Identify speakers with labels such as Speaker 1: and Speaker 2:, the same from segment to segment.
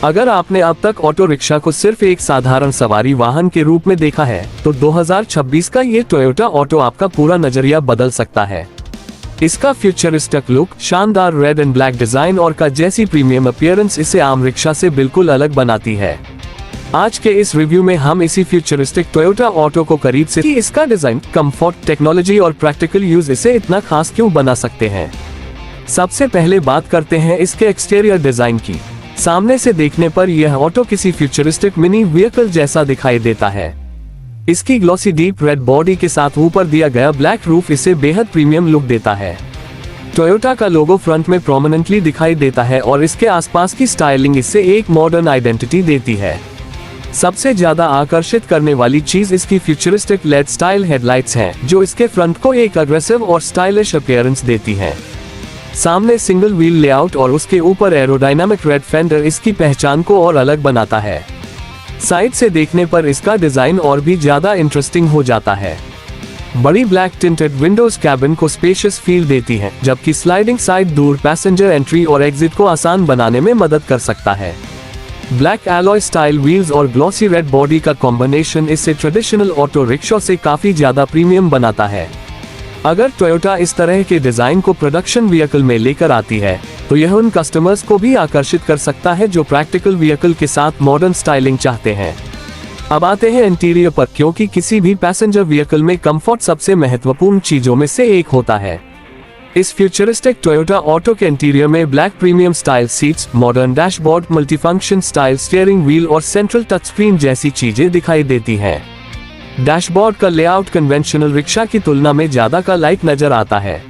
Speaker 1: अगर आपने अब तक ऑटो रिक्शा को सिर्फ एक साधारण सवारी वाहन के रूप में देखा है, तो 2026 का ये टोयोटा ऑटो आपका पूरा नजरिया बदल सकता है। इसका फ्यूचरिस्टिक लुक, शानदार रेड एंड ब्लैक डिजाइन और का जैसी प्रीमियम अपीयरेंस इसे आम रिक्शा से बिल्कुल अलग बनाती है। आज के इस रिव्यू में हम इसी फ्यूचरिस्टिक टोयोटा ऑटो को करीब से कि इसका डिजाइन, कंफर्ट, टेक्नोलॉजी और प्रैक्टिकल यूज इसे इतना खास क्यों बना सकते हैं। सबसे पहले बात करते हैं इसके एक्सटीरियर डिजाइन की। सामने से देखने पर यह ऑटो किसी फ्यूचरिस्टिक मिनी व्हीकल जैसा दिखाई देता है। इसकी ग्लॉसी डीप रेड बॉडी के साथ ऊपर दिया गया ब्लैक रूफ इसे बेहद प्रीमियम लुक देता है। टोयोटा का लोगो फ्रंट में प्रोमिनेंटली दिखाई देता है और इसके आसपास की स्टाइलिंग इससे एक मॉडर्न आइडेंटिटी देती है। सबसे ज्यादा आकर्षित करने वाली चीज इसकी फ्यूचरिस्टिक लेड स्टाइल हेडलाइट्स हैं, जो इसके फ्रंट को एक अग्रेसिव और स्टाइलिश अपीयरेंस देती हैं। सामने सिंगल व्हील लेआउट और उसके ऊपर एरोडायनामिक रेड फेंडर इसकी पहचान को और अलग बनाता है। साइड से देखने पर इसका डिजाइन और भी ज्यादा इंटरेस्टिंग हो जाता है। बड़ी ब्लैक टिंटेड विंडोज कैबिन को स्पेशियस फील देती हैं, जबकि sliding side door passenger entry और एग्जिट को आसान बनाने में मदद कर सकता है। ब्लैक एलॉय स्टाइल व्हील्स और ग्लॉसी रेड बॉडी का कॉम्बिनेशन इसे ट्रेडिशनल ऑटो रिक्शा से काफी ज्यादा प्रीमियम बनाता है। अगर टोयोटा इस तरह के डिजाइन को प्रोडक्शन व्हीकल में लेकर आती है, तो यह उन कस्टमर्स को भी आकर्षित कर सकता है जो प्रैक्टिकल व्हीकल के साथ मॉडर्न स्टाइलिंग चाहते हैं। अब आते हैं इंटीरियर पर, क्योंकि किसी भी पैसेंजर व्हीकल में कंफर्ट सबसे महत्वपूर्ण चीजों में से एक होता है। इस फ्यूचरिस्टिक टोयोटा ऑटो के इंटीरियर में black premium style seats, modern dashboard, multifunction style steering wheel और सेंट्रल टच स्क्रीन जैसी चीजें दिखाई देती हैं। डैशबोर्ड का लेआउट कन्वेंशनल रिक्शा की तुलना में ज्यादा का लाइट नजर आता है।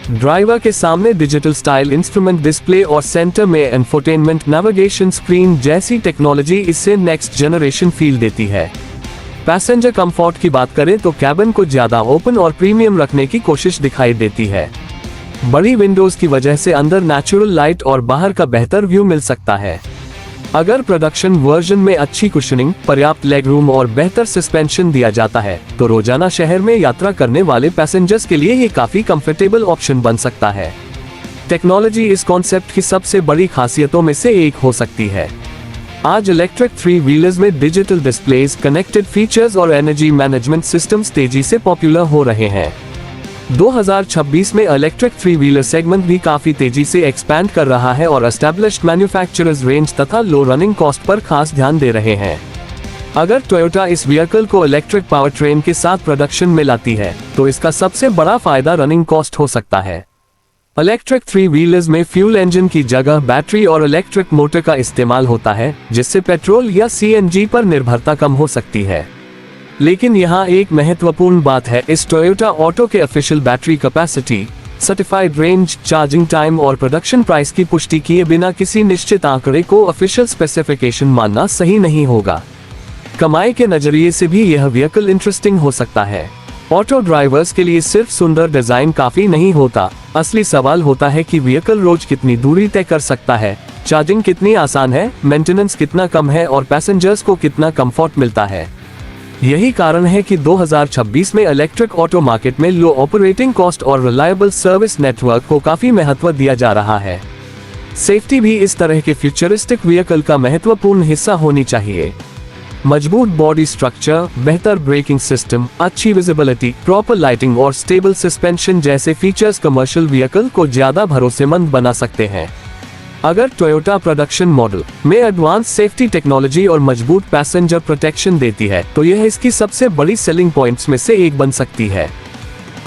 Speaker 1: ड्राइवर के सामने डिजिटल स्टाइल इंस्ट्रूमेंट डिस्प्ले और सेंटर में इंफोटेनमेंट नेविगेशन स्क्रीन जैसी टेक्नोलॉजी इससे नेक्स्ट जनरेशन फील देती है। पैसेंजर कंफर्ट की बात करें तो कैबिन को ज्यादा ओपन और प्रीमियम रखने की कोशिश दिखाई देती है। बड़ी विंडोज की वजह से अंदर नेचुरल लाइट और बाहर का बेहतर व्यू मिल सकता है। अगर प्रोडक्शन वर्जन में अच्छी कुशनिंग, पर्याप्त लेग रूम और बेहतर सस्पेंशन दिया जाता है, तो रोजाना शहर में यात्रा करने वाले पैसेंजर्स के लिए ये काफी कंफर्टेबल ऑप्शन बन सकता है। टेक्नोलॉजी इस कॉन्सेप्ट की सबसे बड़ी खासियतों में से एक हो सकती है। आज इलेक्ट्रिक 3 व्हीलर्स में डिजिटल डिस्प्लेज, कनेक्टेड फीचर्स और एनर्जी मैनेजमेंट सिस्टम्स तेजी से पॉपुलर हो रहे हैं। 2026 में इलेक्ट्रिक 3 व्हीलर सेगमेंट भी काफी तेजी से एक्सपैंड कर रहा है और एस्टैब्लिश्ड मैन्युफैक्चरर्स रेंज तथा लो रनिंग कॉस्ट पर खास ध्यान दे रहे हैं। अगर टोयोटा इस व्हीकल को इलेक्ट्रिक पावर ट्रेन के साथ प्रोडक्शन में लाती है, तो इसका सबसे बड़ा फायदा रनिंग कॉस्ट हो सकता है। इलेक्ट्रिक 3 व्हीलर्स में फ्यूल इंजन की जगह बैटरी और इलेक्ट्रिक मोटर का इस्तेमाल होता है, जिससे पेट्रोल या सीएनजी पर निर्भरता कम हो सकती है। लेकिन यहाँ एक महत्वपूर्ण बात है, इस टोयोटा ऑटो के official battery capacity, certified range, charging time और प्रोडक्शन प्राइस की पुष्टि किए बिना किसी निश्चित आंकड़े को ऑफिशियल स्पेसिफिकेशन मानना सही नहीं होगा। कमाई के नजरिए से भी यह व्हीकल इंटरेस्टिंग हो सकता है। ऑटो ड्राइवर्स के लिए सिर्फ सुंदर डिजाइन काफी नहीं होता, असली सवाल होता है कि व्हीकल रोज कितनी दूरी तय कर सकता है, चार्जिंग कितनी आसान है, मेंटेनेंस कितना कम है और पैसेंजर्स को कितना कंफर्ट मिलता है। यही कारण है कि 2026 में इलेक्ट्रिक ऑटो मार्केट में लो ऑपरेटिंग कॉस्ट और रिलायबल सर्विस नेटवर्क को काफी महत्व दिया जा रहा है। सेफ्टी भी इस तरह के फ्यूचरिस्टिक व्हीकल का महत्वपूर्ण हिस्सा होनी चाहिए। मजबूत बॉडी स्ट्रक्चर, बेहतर ब्रेकिंग सिस्टम, अच्छी विजिबिलिटी, प्रॉपर लाइटिंग और स्टेबल सस्पेंशन जैसे फीचर्स कमर्शियल व्हीकल को ज्यादा भरोसेमंद बना सकते हैं। अगर टोयोटा प्रोडक्शन मॉडल में एडवांस सेफ्टी टेक्नोलॉजी और मजबूत पैसेंजर प्रोटेक्शन देती है, तो यह इसकी सबसे बड़ी सेलिंग पॉइंट्स में से एक बन सकती है।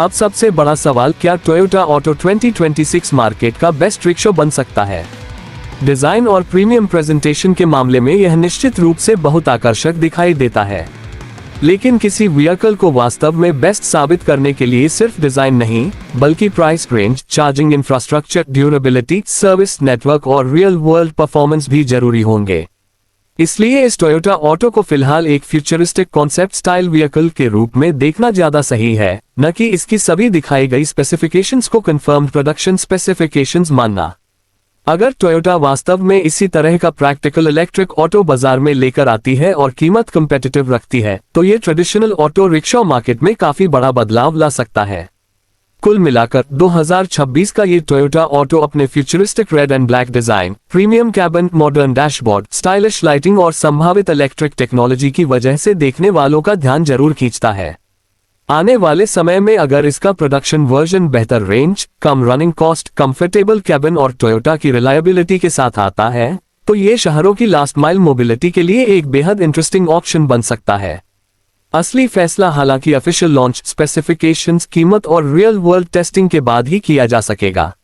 Speaker 1: अब सबसे बड़ा सवाल, क्या टोयोटा ऑटो 2026 मार्केट का बेस्ट रिक्शा बन सकता है? डिजाइन और प्रीमियम प्रेजेंटेशन के मामले में यह निश्चित रूप से बहुत आकर्षक दिखाई देता है, लेकिन किसी व्हीकल को वास्तव में बेस्ट साबित करने के लिए सिर्फ डिजाइन नहीं, बल्कि price range, charging infrastructure, durability, service network और रियल वर्ल्ड परफॉर्मेंस भी जरूरी होंगे। इसलिए इस टोयोटा ऑटो को फिलहाल एक फ्यूचरिस्टिक कॉन्सेप्ट स्टाइल व्हीकल के रूप में देखना ज्यादा सही है, न कि इसकी सभी दिखाई गई स्पेसिफिकेशंस को कंफर्म्ड प्रोडक्शन स्पेसिफिकेशंस मानना। अगर टोयोटा वास्तव में इसी तरह का प्रैक्टिकल इलेक्ट्रिक ऑटो बाजार में लेकर आती है और कीमत कम्पिटिटिव रखती है, तो ये ट्रेडिशनल ऑटो रिक्शा मार्केट में काफी बड़ा बदलाव ला सकता है। कुल मिलाकर 2026 का ये टोयोटा ऑटो अपने futuristic red and black design, premium cabin, modern dashboard, stylish lighting और संभावित इलेक्ट्रिक टेक्नोलॉजी की वजह से देखने वालों का ध्यान जरूर खींचता है। आने वाले समय में अगर इसका प्रोडक्शन वर्जन बेहतर range, come running cost, comfortable cabin और टोयोटा की रिलायबिलिटी के साथ आता है, तो ये शहरों की लास्ट माइल मोबिलिटी के लिए एक बेहद इंटरेस्टिंग ऑप्शन बन सकता है। असली फैसला हालांकि ऑफिशियल लॉन्च, स्पेसिफिकेशंस, कीमत और रियल वर्ल्ड टेस्टिंग के बाद ही किया जा सकेगा।